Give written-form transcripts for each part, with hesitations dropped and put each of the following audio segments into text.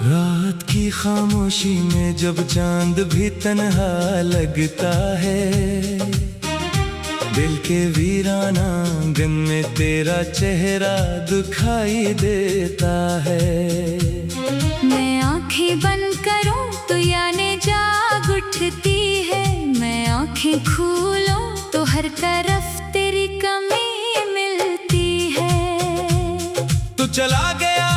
रात की खामोशी में जब चांद भी तन्हा लगता है, दिल के वीराना आंगन में तेरा चेहरा दिखाई देता है। मैं आंखें बंद करूं तो यानी जाग उठती है, मैं आंखें खोलूं तो हर तरफ तेरी कमी मिलती है। तू चला गया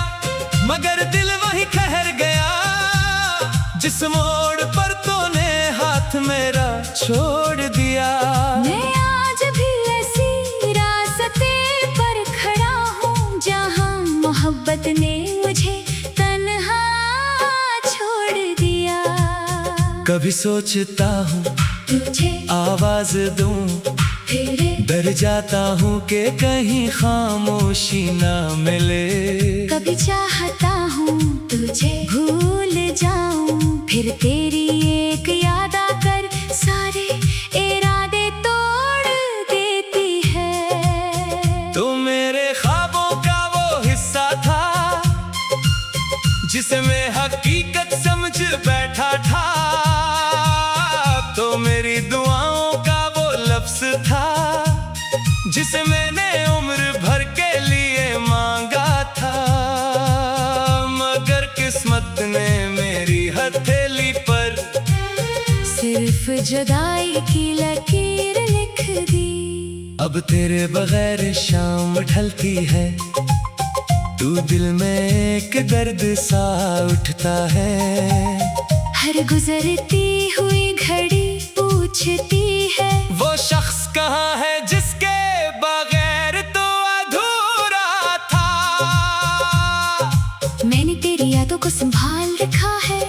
मगर दिल वहीं ठहर गया, जिस मोड़ पर तूने हाथ मेरा छोड़ दिया। मैं आज भी ऐसी रास्ते पर खड़ा हूँ जहाँ मोहब्बत ने मुझे तन्हा छोड़ दिया। कभी सोचता हूँ तुझे आवाज दूं, फिर डर जाता हूँ कि कहीं खामोशी ना मिले। कभी चाहता हूँ तुझे भूल जाऊं, फिर तेरी एक याद आकर सारे इरादे तोड़ देती है। तो मेरे ख्वाबों का वो हिस्सा था जिसे मैं हकीकत समझ बैठा था, तो मेरी दुआओं का वो लफ्ज था जिसे मैंने उम्र भर के लिए मांगा था। मगर किस्मत ने मेरी हथेली पर सिर्फ जुदाई की लकीर लिख दी। अब तेरे बगैर शाम ढलती है, तू दिल में एक दर्द सा उठता है। हर गुजरती हुई घड़ी पूछती है, वो शख्स कहाँ है जिसके बगैर तो अधूरा था। मैंने तेरी यादों को संभाल रखा है,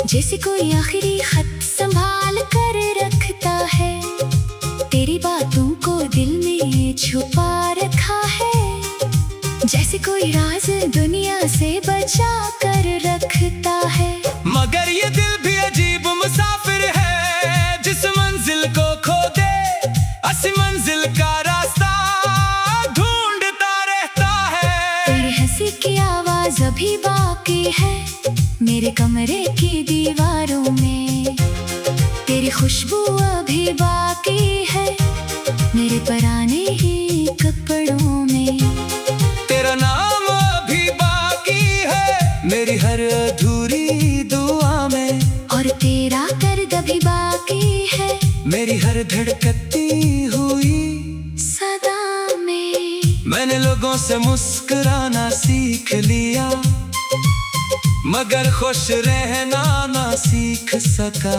जैसे कोई आखिरी खत संभाल कर रखता है। तेरी बातों को दिल में छुपा रखा है, जैसे कोई राज दुनिया से बचा कर रखता है। मगर ये दिल भी अजीब मुसाफिर है, जिस मंजिल को खो दे असली मंजिल का रास्ता ढूंढता रहता है। तेरी हंसी की आवाज अभी बाकी है मेरे कमरे की दीवारों में, तेरी खुशबू अभी बाकी है मेरे पुराने ही कपड़ों में। तेरा नाम अभी बाकी है मेरी हर अधूरी दुआ में, और तेरा दर्द अभी बाकी है मेरी हर धड़कती हुई सदा में। मैंने लोगों से मुस्कुराना सीख लिया, मगर खुश रहना ना सीख सका।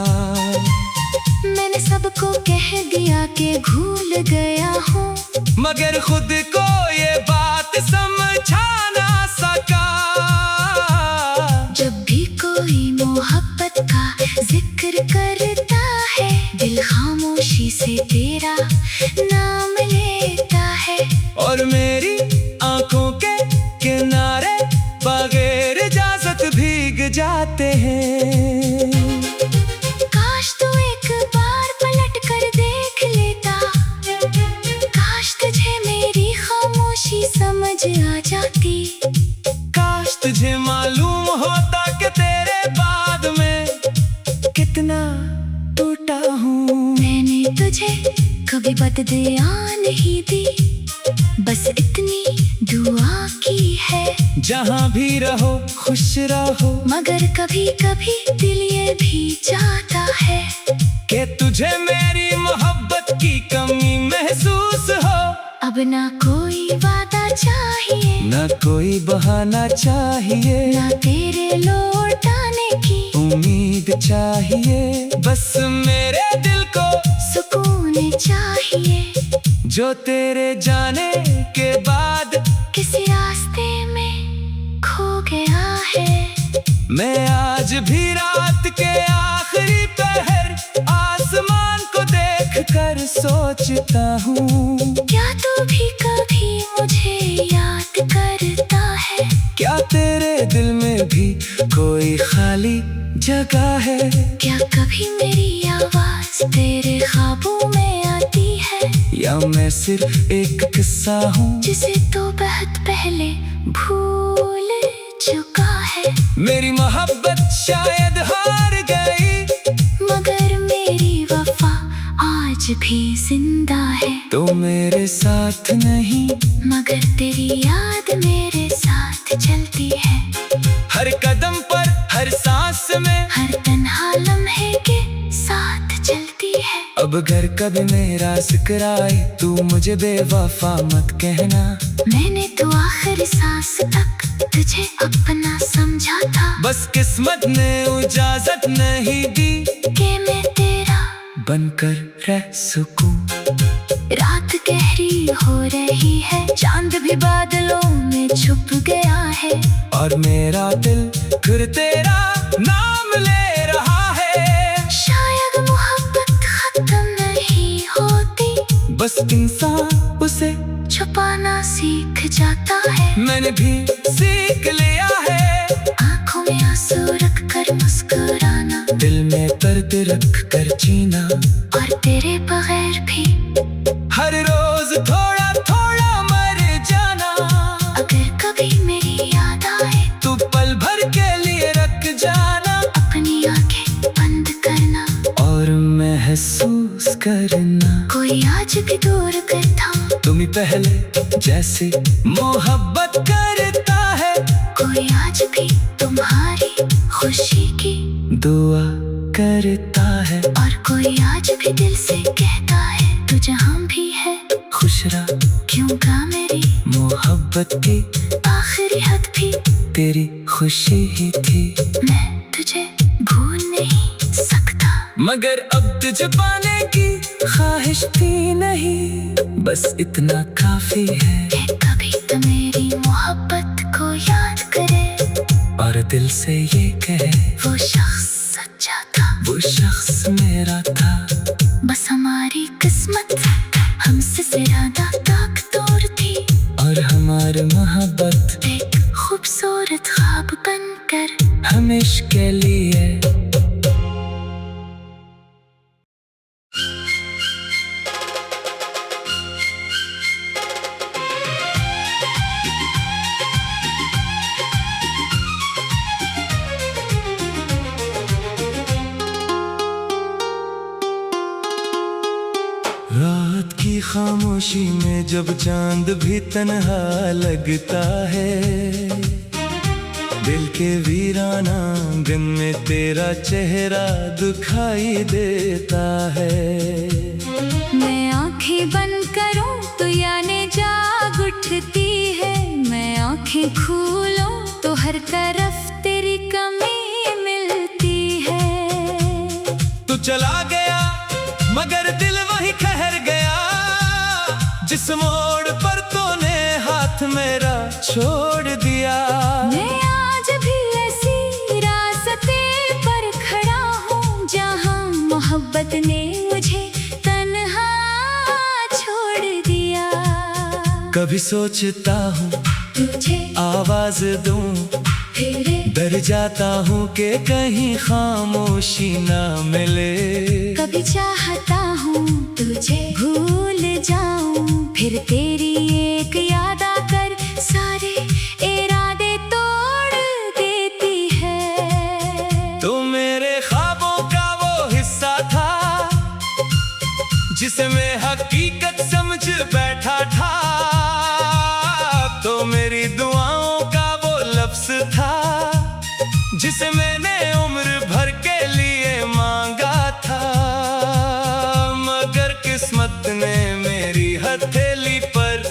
मैंने सबको कह दिया कि भूल गया हूँ, मगर खुद को ये बात समझा ना सका। जब भी कोई मोहब्बत का जिक्र करता है, दिल खामोशी से तेरा नाम लेता है। और मेरी आंखों के किनारे बगैर इजाजत भीग जाते हैं। काश तू एक बार पलट कर देख लेता, काश तुझे मेरी खामोशी समझ आ जाती। काश तुझे मालूम होता कि तेरे बाद में कितना टूटा हूँ। मैंने तुझे कभी बददुआ नहीं दी, बस इतनी दुआ की है। जहाँ भी रहो खुश रहो, मगर कभी कभी दिल ये भी चाहता है कि तुझे मेरी मोहब्बत की कमी महसूस हो। अब ना कोई वादा चाहिए, ना कोई बहाना चाहिए, ना तेरे लौट आने की उम्मीद चाहिए। बस मेरे दिल को सुकून चाहिए, जो तेरे जाने के बाद किसी रास्ते में खो गया है। मैं आज भी रात के आखिरी पहर आसमान को देख कर सोचता हूँ, क्या तू भी कभी मुझे याद करता है? क्या तेरे दिल में भी कोई खाली जगह है? क्या कभी मेरी आवाज तेरे ख्वाबों में आती है? या मैं सिर्फ एक किस्सा हूँ जिसे तो बहुत पहले भूल चुका है। मेरी मोहब्बत शायद हार गई, मगर मेरी वफा आज भी जिंदा है। तो मेरे साथ नहीं, मगर तेरी याद मेरे साथ चलती है। हर कदम पर, हर सांस में, हर तन्हा लम्हे के साथ चलती है। अब घर कभी मेरा जिक्र आए, तू मुझे बेवफा मत कहना। मैंने तो आखिरी सांस तक तुझे अपना समझा था। बस किस्मत ने इजाजत नहीं दी कि मैं तेरा बनकर रह सकूं। रात गहरी हो रही है, चांद भी बादलों में छुप गया है। और मेरा दिल फिर तेरा नाम ले रहा है। शायद मोहब्बत खत्म नहीं होती, बस इंसान उसे छुपाना सीख जाता है। मैंने भी सीख लिया है। आंखों में आंसू रख कर मुस्कुराना, दिल में दर्द रख कर जीना, और तेरे बगैर भी हर रोज थोड़ा थोड़ा मर जाना। अगर कभी मेरी याद आए, तू पल भर के लिए रख जाना। अपनी आंखें बंद करना, और महसूस करना कोई आज भी दूर का था। तुम ही पहले जैसे मोहब्बत करता है। कोई आज भी तुम्हारी खुशी की दुआ करता है। और कोई आज भी दिल से कहता है, तू जहाँ भी है खुश रह, क्योंकि मेरी मोहब्बत की आखिरी हद भी तेरी खुशी ही थी। मैं तुझे भूल नहीं सकता, मगर अब तुझे पाने की ख्वाहिश थी नहीं। बस इतना काफी है कि कभी तो मेरी मोहब्बत को याद करे, और दिल से ये कहे, वो शख्स सच्चा था, वो शख्स मेरा था। बस हमारी किस्मत हमसे ज्यादा ताकतवर थी, और हमारी मोहब्बत एक खूबसूरत ख्वाब बनकर हमेशा के लिए। रात की खामोशी में जब चांद भी तन्हा लगता है, दिल के वीराना दिन में तेरा चेहरा दिखाई देता है। मैं आंखें बंद करूं तो यानी जाग उठती है। मैं आंखें खोलूं तो हर तरफ तेरी कमी मिलती है। तू चला गया मगर दिल वही ठहर गया, जिस मोड़ पर तूने हाथ मेरा छोड़ दिया। मैं आज भी ऐसी रास्ते पर खड़ा हूँ, जहाँ मोहब्बत ने मुझे तन्हा छोड़ दिया। कभी सोचता हूँ तुझे आवाज दूं, फिर डर जाता हूँ कि कहीं खामोशी ना मिले। कभी चाहता हूँ तुझे भूल जाऊं, फिर तेरी एक याद आकर सारे इरादे तोड़ देती है। तो मेरे ख्वाबों का वो हिस्सा था, जिसे मैं हकीकत समझ बैठा था। तो मेरी दुआओं का वो लफ्ज था, जिसे मैंने उम्र भर के लिए मांगा था। मगर किस्मत ने मेरी हथेली पर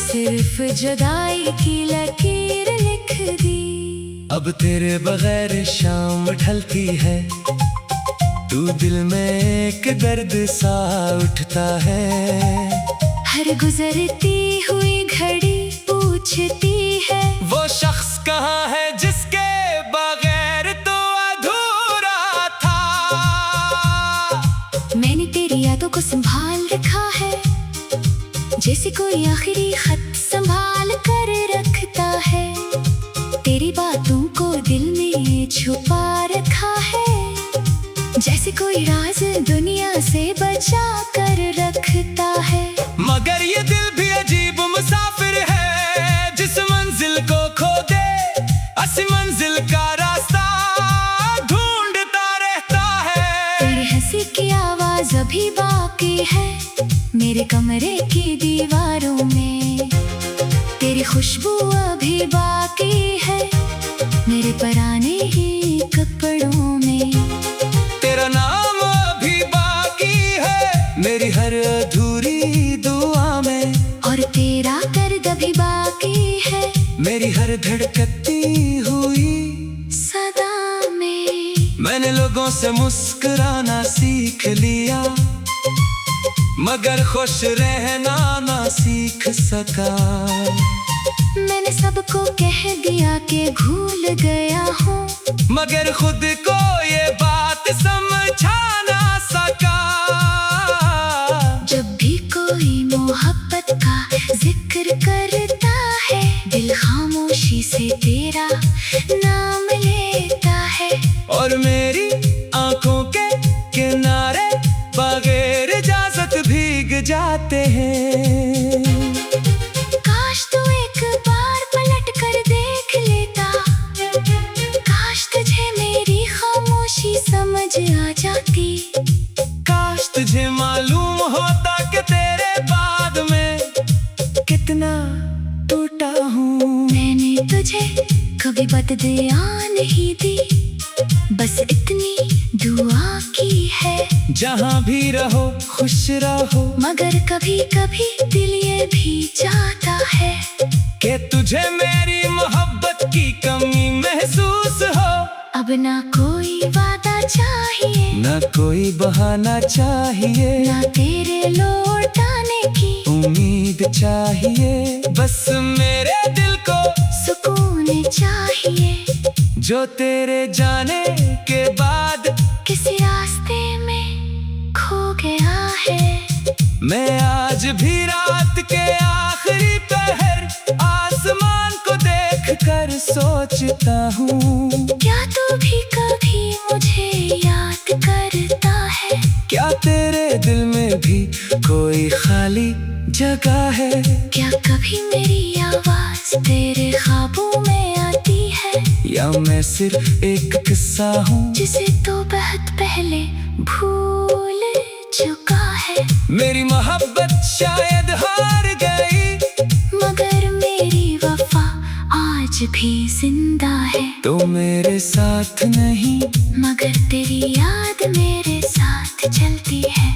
सिर्फ जुदाई की लकीर लिख दी। अब तेरे बगैर शाम ढलती है, तू दिल में एक दर्द सा उठता है। हर गुजरती हुई घड़ी पूछती है, वो शख्स कहाँ है जिसके बगैर तो अधूरा था। मैंने तेरी यादों को संभाल रखा है, जैसे कोई आखिरी खत संभाल कर रखता है। तेरी बातों को दिल में छुपा रखा है, जैसे कोई राज दुनिया से बचा कर रखता है। मगर ये दिल भी अजीब मुसाफिर है, जिस मंजिल को खो दे कमरे की दीवारों में। तेरी खुशबू अभी बाकी है मेरे पुराने ही कपड़ों में। तेरा नाम अभी बाकी है मेरी हर अधूरी दुआ में। और तेरा दर्द अभी बाकी है मेरी हर धड़कती हुई सदा में। मैंने लोगों से मुस्कुराना सीख लिया, मगर खुश रहना ना सीख सका। मैंने सबको कह दिया कि भूल गया हूँ, मगर खुद को ये बात समझा ना सका। जब भी कोई मोहब्बत का जिक्र करता है दिल खामोशी से तेरा नाम लेता है। और मेरी आंखों के किनारे बगैर इजाजत भीग जाते हैं। काश तू एक बार पलट कर देख लेता, काश तुझे मेरी खामोशी समझ आ जाती। काश तुझे मालूम होता कि तेरे बाद में कितना टूटा हूँ। मैंने तुझे कभी बददुआ नहीं दी, बस इतनी दुआ की है जहाँ भी रहो खुश रहो। मगर कभी कभी दिल ये भी चाहता है कि तुझे मेरी मोहब्बत की कमी महसूस हो। अब ना कोई वादा चाहिए, ना कोई बहाना चाहिए, ना तेरे लौटाने की उम्मीद चाहिए। बस मेरे दिल को सुकून चाहिए, जो तेरे जाने के बाद किसी रास्ते में खो गया है। मैं आज भी रात के आखिरी पहर आसमान को देख कर सोचता हूँ। क्या तू भी कभी मुझे याद करता है? क्या तेरे दिल में भी कोई खाली जगह है? क्या कभी मेरी आवाज तेरे ख्वाबों में आती है? या मैं सिर्फ एक किस्सा हूँ जिसे तो बहुत पहले भूल चुका है। मेरी मोहब्बत शायद हार गई, मगर मेरी वफा आज भी जिंदा है। तो मेरे साथ नहीं, मगर तेरी याद मेरे साथ चलती है।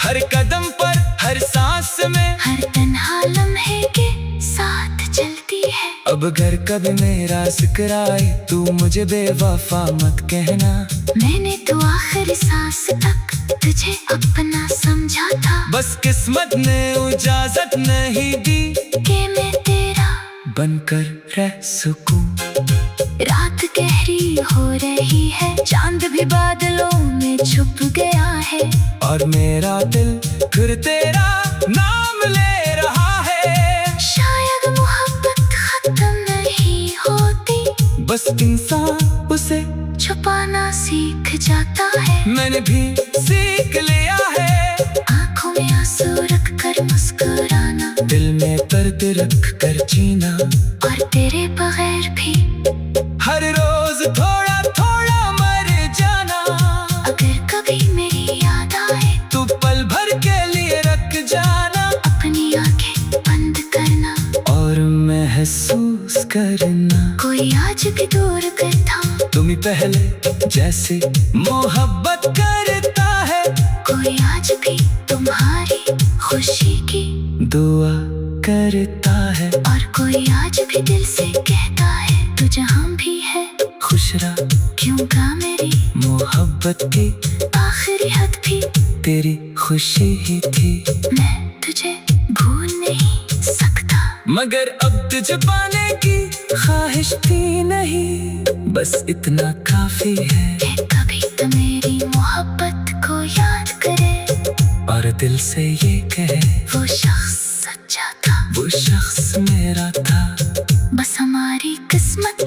हर कदम पर हर सांस में, हर तन्हा लम्हे के साथ चलती है। अब अगर कभी मेरा जिक्र आए तू मुझे बेवफा मत कहना। मैंने तो आखिरी सांस तक तुझे अपना समझा था, बस किस्मत ने इजाजत नहीं दी कि मैं तेरा बनकर रह सकूं। रात गहरी हो रही है, चांद भी बादलों में छुप गया है। और मेरा दिल फिर तेरा नाम ले रहा है। शायद मोहब्बत खत्म नहीं होती, बस इंसान उसे छुपाना सीख जाता है। मैंने भी सीख लिया है। आंखों में आंसू रख कर मुस्कुराना, दिल में दर्द रख कर जीना, और तेरे बगैर भी हर रोज थोड़ा थोड़ा मर जाना। अगर कभी मेरी याद आए तू पल भर के लिए रख जाना। अपनी आंखें बंद करना और महसूस करना कोई आज भी दूर का था। तुम ही पहले जैसे मोहब्बत करता है, कोई आज भी तुम्हारी खुशी की दुआ करता है। और कोई आज भी दिल से कहता है तू जहाँ भी है खुश रह, क्योंकि मेरी मोहब्बत की आखिरी हद भी तेरी खुशी ही थी। मैं तुझे भूल नहीं सकता, मगर अब तुझे पाने की ख्वाहिश थी नहीं, बस इतना काफी है कि कभी तो मेरी मोहब्बत को याद करे, और दिल से ये कहे वो शख्स सच्चा था, वो शख्स मेरा था। बस हमारी किस्मत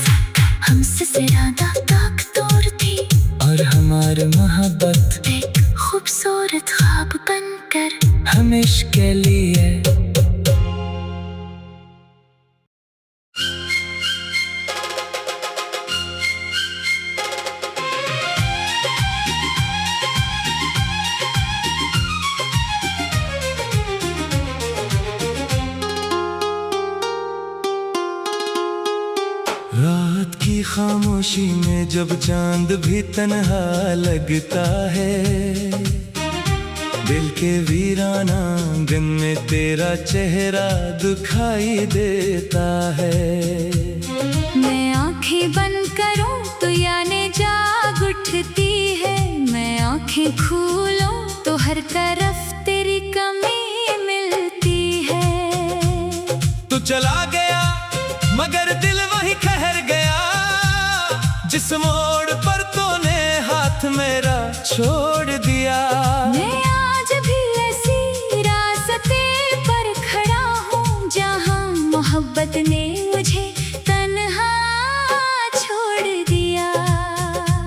हमसे ज्यादा ताकतवर थी, और हमारी मोहब्बत एक खूबसूरत ख्वाब बनकर हमेशा के लिए। रात की खामोशी में जब चांद भी तन्हा लगता है, दिल के वीराना दिन में तेरा चेहरा दिखाई देता है। मैं आंखें बंद करूं तो यानी जाग उठती है, मैं आंखें खोलूं तो हर तरफ तेरी कमी मिलती है। तू चला गया मगर दिल वहीं ठहर गया, जिस मोड़ पर तूने हाथ मेरा छोड़ दिया। मैं आज भी ऐसी रास्ते पर खड़ा हूँ जहाँ मोहब्बत ने मुझे तन्हा छोड़ दिया।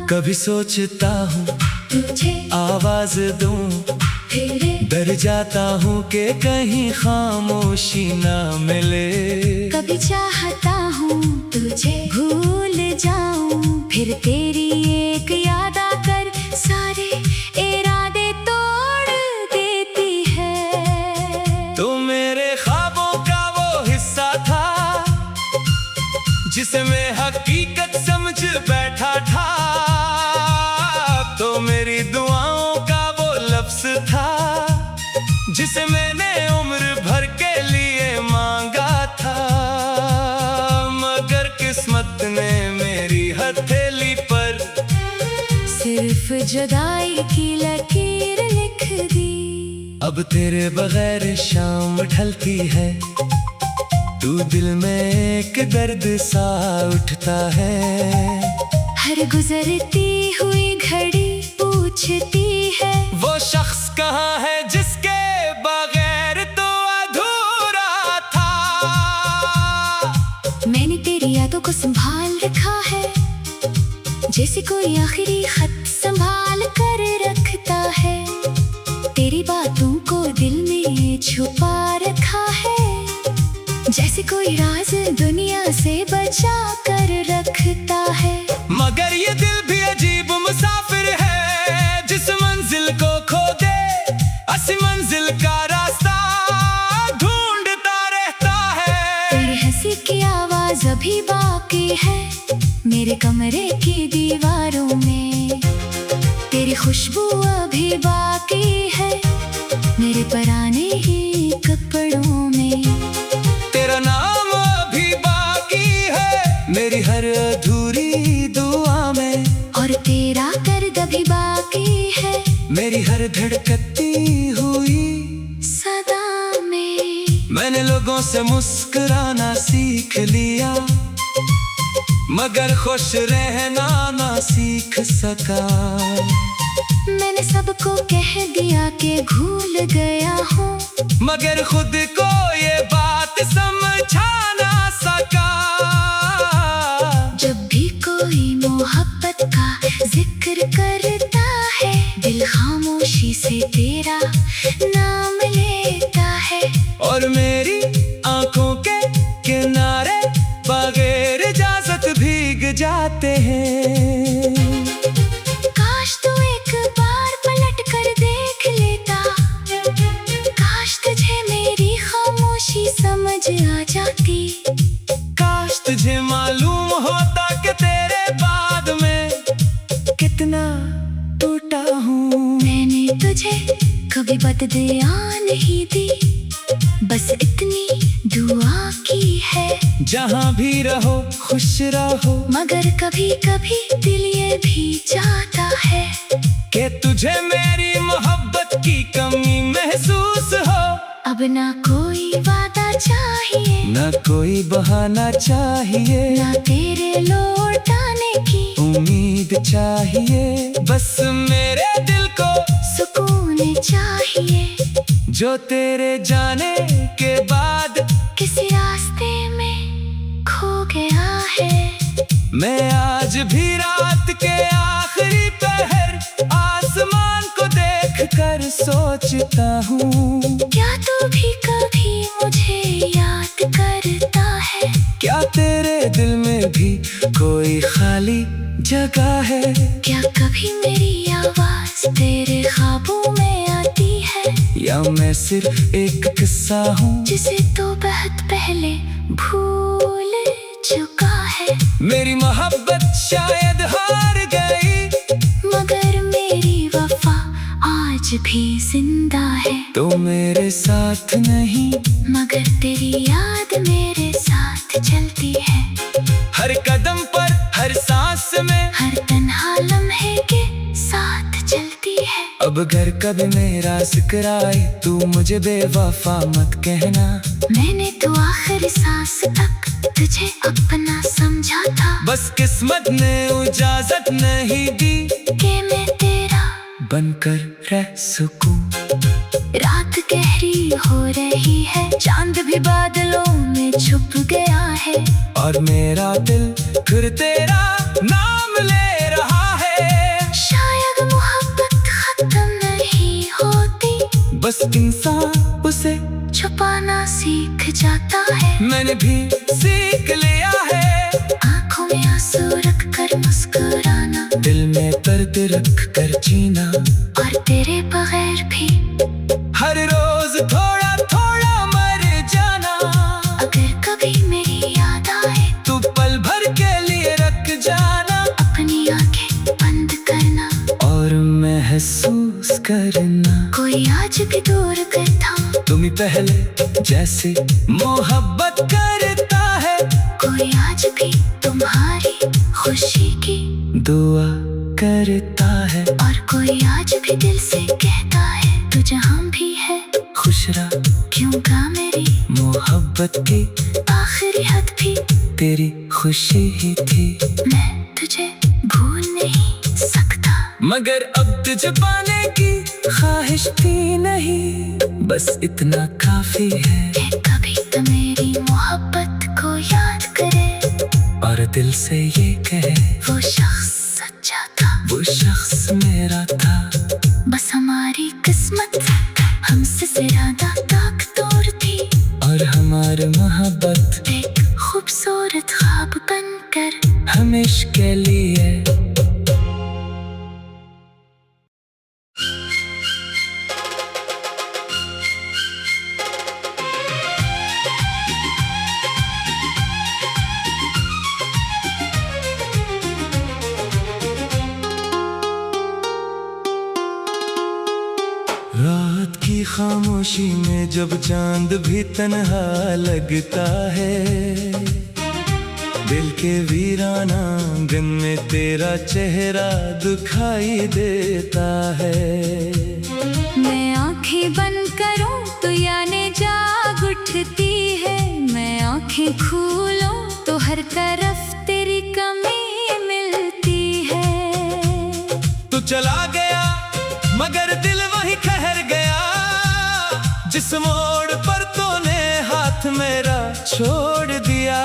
कभी सोचता हूँ तुझे आवाज दूं, फिर डर जाता हूँ कि कहीं खामोशी ना मिले। कभी चाहता हूँ तुझे भूल जाऊं, फिर तेरी एक याद आकर सारे इरादे तोड़ देती है। तो मेरे ख्वाबों का वो हिस्सा था जिसे मैं हकीकत समझ बैठा था, तो मेरी दुआओं का वो लफ्ज था जिसे मैंने उम्र भर के लिए मांगा था। मगर किस्मत ने मेरी हथेली पर सिर्फ जुदाई की लकीर लिख दी। अब तेरे बगैर शाम ढलती है, तू दिल में एक दर्द सा उठता है। हर गुजरती हुई घड़ी पूछती है, वो शख्स कहाँ है जिसके बगैर तो अधूरा था। मैंने तेरी यादों को संभाल रखा है, जैसे कोई आखिरी खत संभाल कर रखता है। तेरी बातों को दिल में छुपा रखा है, जैसे कोई राज दुनिया से बचा कर रखता है। मगर ये दिल भी अजीब मुसाफिर है, जिस मंजिल को खो दे असली मंजिल का रास्ता ढूंढता रहता है। तेरी हंसी की आवाज अभी बाकी है मेरे कमरे की दीवारों में, तेरी खुशबू अभी बाकी है मेरे पुराने ही कपड़ों में। तेरा नाम अभी बाकी है मेरी हर अधूरी दुआ में, और तेरा दर्द अभी बाकी है मेरी हर धड़कती हुई सदा में। मैंने लोगों से मुस्कुराना सीख लिया, मगर खुश रहना ना सीख सका। मैंने सबको कह दिया कि भूल गया हूँ, मगर खुद को ये बात समझा ना सका। जब भी कोई मोहब्बत का जिक्र करता है, दिल खामोशी से तेरा नाम लेता है। और मेरी आंखों के किनारे बगैर इजाजत भीग जाते हैं। काश तू एक बार पलट कर देख लेता, काश तुझे मेरी खामोशी समझ आ जाती। काश तुझे मालूम होता कि तेरे बाद में कितना टूटा हूँ। मैंने तुझे कभी बददुआ नहीं दी, बस इतनी दुआ की है। जहाँ भी रहो खुश रहो, मगर कभी कभी दिल ये भी चाहता है कि तुझे मेरी मोहब्बत की कमी महसूस हो। अब ना कोई वादा चाहिए, ना कोई बहाना चाहिए, ना तेरे लौटाने की उम्मीद चाहिए। बस मेरे दिल को सुकून चाहिए, जो तेरे जाने के बाद किसी रास्ते में खो गया है। मैं आज भी रात के आखिरी पहर आसमान को देख कर सोचता हूँ, क्या तू भी कभी मुझे याद करता है? क्या तेरे दिल में भी कोई खाली जगह है? क्या कभी मेरी आवाज तेरे ख्वाबों में आती है? या मैं सिर्फ एक किस्सा हूँ जिसे तो बहुत पहले भूल चुका है। मेरी मोहब्बत शायद हार गई, मगर मेरी वफा आज भी जिंदा है। तो मेरे साथ नहीं, मगर तेरी याद मेरे साथ चलती है। हर कदम पर, हर सांस में, हर तन्हा लम्हे के साथ चलती है। अब घर कभी मेरा जिक्र आए, तू मुझे बेवफा मत कहना। मैंने तो आखिरी सांस तक तुझे अपना समझा था। बस किस्मत ने इजाजत नहीं दी कि मैं तेरा बनकर रह सकूं। रात गहरी हो रही है, चांद भी बादलों में छुप गया है। और मेरा दिल फिर तेरा नाम ले रहा है। शायद मोहब्बत खत्म नहीं होती, बस इंसान उसे छुपाना सीख जाता है। मैंने भी सीख लिया है। आंखों में आंसू रख कर मुस्कुराना, दिल में दर्द रख कर जीना, और तेरे बगैर भी हर रोज थोड़ा थोड़ा मर जाना। अगर कभी मेरी याद आए, तू पल भर के लिए रख जाना। अपनी आंखें बंद करना, और महसूस करना, कोई आज भी दूर करता। तुम ही पहले जैसे मोहब्बत करता है। कोई आज भी तुम्हारी खुशी की दुआ करता है। और कोई आज भी दिल से कहता है, तू जहाँ भी है खुश रह, क्योंकि मेरी मोहब्बत की आखिरी हद भी तेरी खुशी ही थी। मैं तुझे भूल नहीं सकता, मगर अब तुझे पाने की ख्वाहिश थी नहीं। बस इतना काफी है कि कभी तो मेरी मोहब्बत को याद करे, और दिल से ये कहे, वो शख्स सच्चा था, वो शख्स मेरा था। बस हमारी किस्मत हमसे ज्यादा ताकतवर थी। और हमारी मोहब्बत एक खूबसूरत ख्वाब बनकर हमेशा के लिए। रात की खामोशी में जब चांद भी तन्हा लगता है, दिल के वीराना आंगन में तेरा चेहरा दिखाई देता है। मैं आंखें बंद करूं तो यानी जाग उठती है। मैं आंखें खोलूं तो हर तरफ तेरी कमी मिलती है। तू चला गया मगर दिल वही ठहर गया, जिस मोड़ पर तूने हाथ मेरा छोड़ दिया।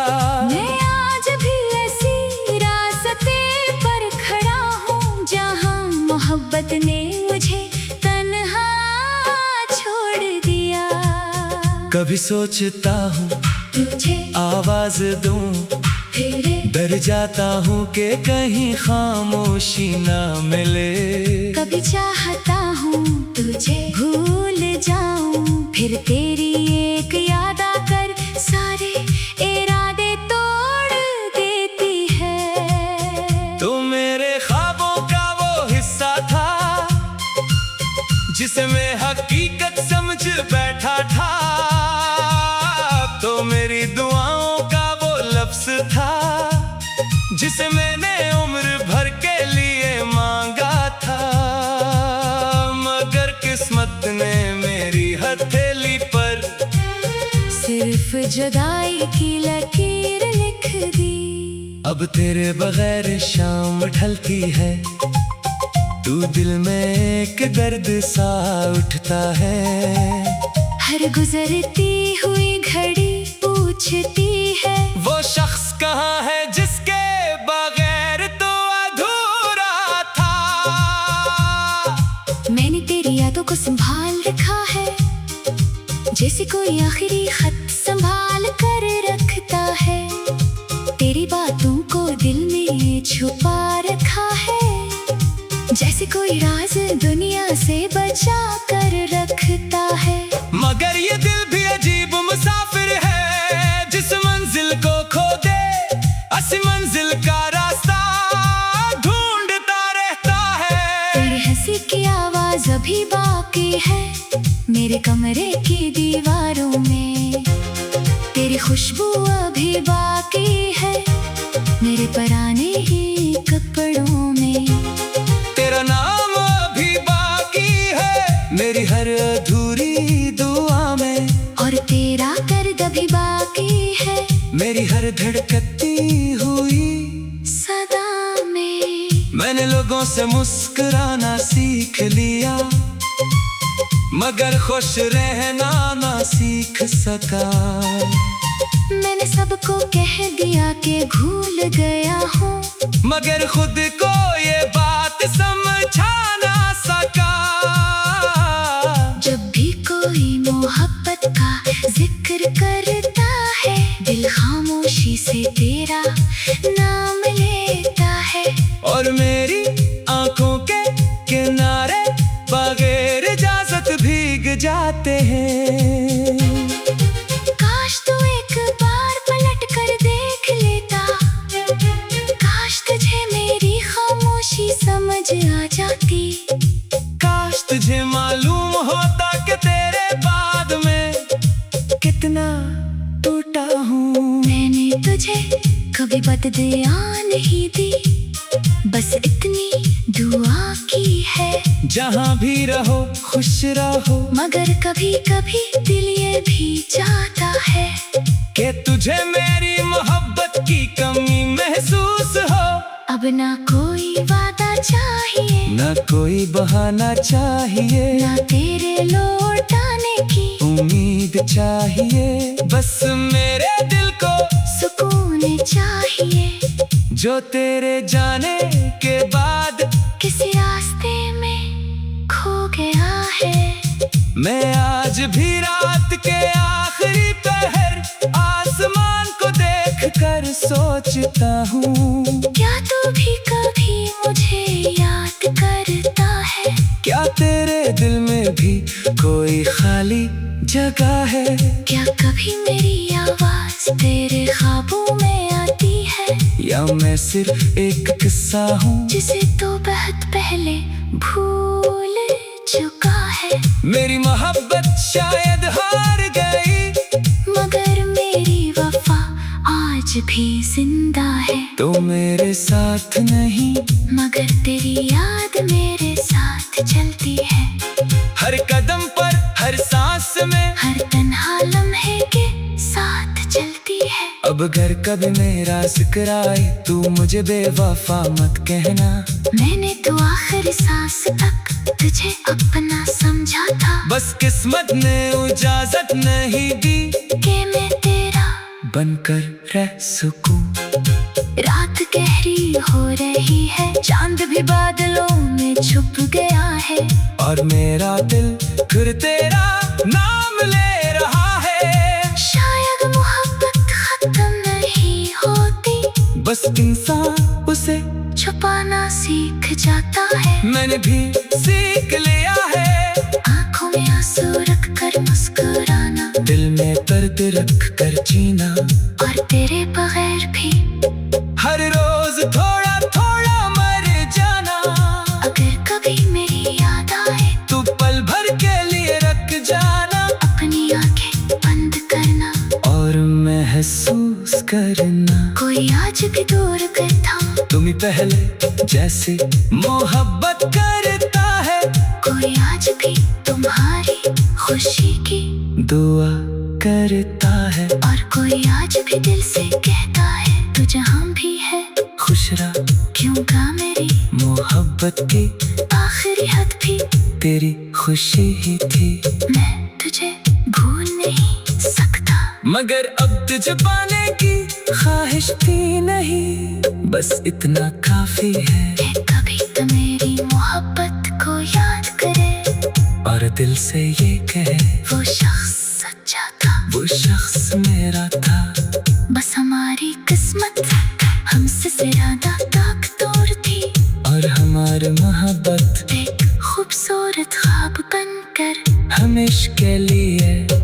मैं आज भी ऐसी रास्ते पर खड़ा हूँ, जहाँ मोहब्बत ने मुझे तन्हा छोड़ दिया। कभी सोचता हूँ तुझे आवाज दूं, फिर डर जाता हूँ कि कहीं खामोशी ना मिले। कभी चाहता हूँ तुझे भूल जाऊं, फिर तेरी एक याद आकर सारे इरादे तोड़ देती है। तो मेरे ख्वाबों का वो हिस्सा था, जिसे मैं हकीकत समझ बैठा था। तो मेरी दुआओं का वो लफ्ज था, जिसे मैंने उम्र भर के लिए मांगा था। मगर किस्मत ने मेरी हथेली पर सिर्फ जुदाई की लकीर लिख दी। अब तेरे बगैर शाम ढलती है, तू दिल में एक दर्द सा उठता है। हर गुजरती हुई घड़ी पूछती है, वो शख्स कहाँ है जिसके बगैर तो अधूरा था। मैंने तेरी यादों को संभाल रखा है, जैसे कोई आखिरी खत संभाल कर रखता है। तेरी बातों को दिल में छुपा रखा है, जैसे कोई राज दुनिया से बचा कर रखता है। मगर ये दिल भी अजीब मुसाफिर है, जिस मंजिल को खो दे हंसी मंजिल का रास्ता ढूंढता रहता है। तेरी हंसी की आवाज अभी बाकी है मेरे कमरे की दीवारों में। तेरी खुशबू अभी बाकी है मेरे पुराने ही कपड़ों में। तेरा नाम अभी बाकी है मेरी हर अधूरी दुआ में। और तेरा दर्द अभी बाकी है मेरी हर धड़कती हुई सदा में। मैंने लोगों से मुस्कुराना सीख लिया मगर खुश रहना ना सीख सका। मैंने सबको कह दिया कि भूल गया हूँ मगर खुद को ये बात समझा ना सका। जब भी कोई मोहब्बत का जिक्र करता है दिल खामोशी से तेरा नाम लेता है। और मेरी आंखों के किनारे बगैर इजाजत भीग जाते हैं। काश तू एक बार पलट कर देख लेता, काश तुझे मेरी खामोशी समझ आ जाती। काश तुझे मालूम होता कि तेरे बाद में कितना टूटा हूँ। मैंने तुझे कभी बददुआ नहीं दी बस इतनी दुआ की है। जहाँ भी रहो खुश रहो मगर कभी कभी दिल ये भी चाहता है कि तुझे मेरी मोहब्बत की कमी महसूस हो। अब ना कोई वादा चाहिए ना कोई बहाना चाहिए ना तेरे लौटाने की उम्मीद चाहिए। बस मेरे दिल को सुकून चाहिए जो तेरे जाने के बाद किसी रास्ते में खो गया है। मैं आज भी रात के आखिरी पहर आसमान को देखकर सोचता हूँ। क्या तू भी कभी मुझे याद करता है? क्या तेरे दिल में भी कोई खाली जगह है? क्या कभी मेरी आवाज तेरे ख्वाबों में आती है? या मैं सिर्फ एक किस्सा हूँ जिसे तो बहुत पहले भूल चुका है। मेरी मोहब्बत शायद हार गई मगर मेरी वफा आज भी जिंदा है। तो मेरे साथ नहीं मगर तेरी याद मेरे साथ चलती है। हर कदम पर हर सांस में हर तन्हा लम्हे के साथ चलती है। अब घर कभी मेरा जिक्र आए तू मुझे बेवफा मत कहना। मैंने तो आखिरी सांस तक तुझे अपना समझा था। बस किस्मत ने इजाजत नहीं दी कि मैं तेरा बनकर रह सकूं। रात गहरी हो रही है चांद भी बादलों में छुप गया है। और मेरा दिल फिर तेरा नाम ले रहा है। शायद मोहब्बत खत्म नहीं होती बस इंसान उसे छुपाना सीख जाता है। मैंने भी सीख लिया है। आंखों में आंसू रख कर मुस्कुराना दिल में दर्द रख कर जीना। और तेरे बगैर भी हर रोज थोड़ा थोड़ा मर जाना। अगर कभी मेरी याद आए तू पल भर के लिए रख जाना। अपनी आंखें बंद करना और महसूस करना कोई आज भी दूर बैठा तुम ही पहले जैसे मोहब्बत करता है। कोई आज भी तुम्हारी खुशी की दुआ करता है। और कोई आज भी दिल से कहता है तू जहाँ भी है खुश रह क्योंकि मेरी मोहब्बत की आखिरी हद भी तेरी खुशी ही थी। मैं तुझे भूल नहीं सकता मगर अब तुझे पाने की ख्वाहिश थी नहीं। बस इतना काफी है कि कभी तो मेरी मोहब्बत को याद करे और दिल से ये कहे वो शख्स सच्चा था। वो शख्स मेरा था। बस हमारी किस्मत हमसे ज्यादा ताकतवर थी। और हमारी मोहब्बत एक खूबसूरत ख्वाब बनकर हमेशा के लिए